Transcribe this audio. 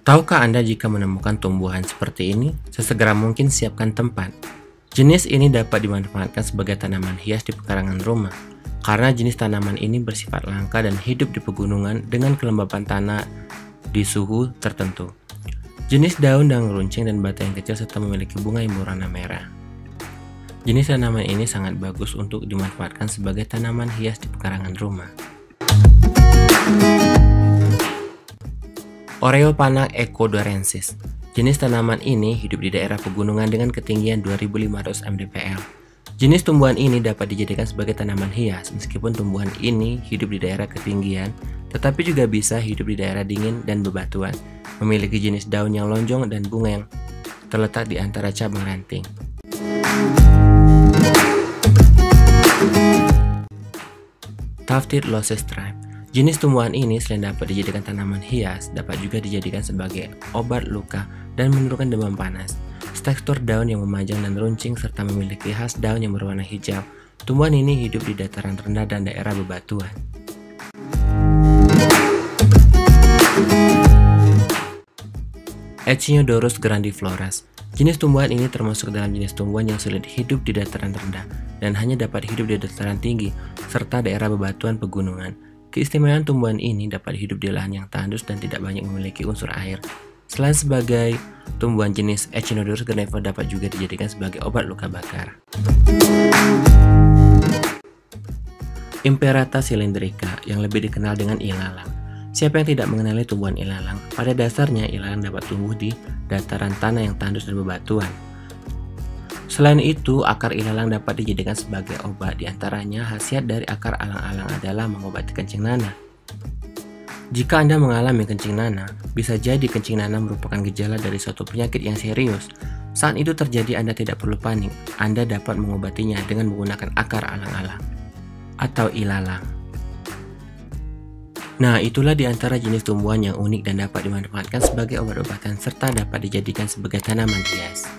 Tahukah Anda jika menemukan tumbuhan seperti ini, sesegera mungkin siapkan tempat. Jenis ini dapat dimanfaatkan sebagai tanaman hias di pekarangan rumah, karena jenis tanaman ini bersifat langka dan hidup di pegunungan dengan kelembapan tanah di suhu tertentu. Jenis daun dan runcing dan batang yang kecil serta memiliki bunga yang berwarna merah. Jenis tanaman ini sangat bagus untuk dimanfaatkan sebagai tanaman hias di pekarangan rumah. Oreopana ecuadorensis. Jenis tanaman ini hidup di daerah pegunungan dengan ketinggian 2500 mdpl. Jenis tumbuhan ini dapat dijadikan sebagai tanaman hias meskipun tumbuhan ini hidup di daerah ketinggian, tetapi juga bisa hidup di daerah dingin dan bebatuan. Memiliki jenis daun yang lonjong dan bunga yang terletak di antara cabang ranting. Tufted Leucostribe. Jenis tumbuhan ini selain dapat dijadikan tanaman hias, dapat juga dijadikan sebagai obat luka dan menurunkan demam panas. Tekstur daun yang memanjang dan runcing serta memiliki khas daun yang berwarna hijau. Tumbuhan ini hidup di dataran rendah dan daerah bebatuan. Echinodorus grandiflorus. Jenis tumbuhan ini termasuk dalam jenis tumbuhan yang sulit hidup di dataran rendah dan hanya dapat hidup di dataran tinggi serta daerah bebatuan pegunungan. Keistimewaan tumbuhan ini dapat hidup di lahan yang tandus dan tidak banyak memiliki unsur air. Selain sebagai tumbuhan jenis Echinodorus grandiflorus dapat juga dijadikan sebagai obat luka bakar. Imperata cylindrica yang lebih dikenal dengan ilalang. Siapa yang tidak mengenali tumbuhan ilalang? Pada dasarnya ilalang dapat tumbuh di dataran tanah yang tandus dan bebatuan. Selain itu, akar ilalang dapat dijadikan sebagai obat. Di antaranya, khasiat dari akar alang-alang adalah mengobati kencing nanah. Jika Anda mengalami kencing nanah, bisa jadi kencing nanah merupakan gejala dari suatu penyakit yang serius. Saat itu terjadi, Anda tidak perlu panik. Anda dapat mengobatinya dengan menggunakan akar alang-alang atau ilalang. Nah, itulah di antara jenis tumbuhan yang unik dan dapat dimanfaatkan sebagai obat-obatan serta dapat dijadikan sebagai tanaman hias.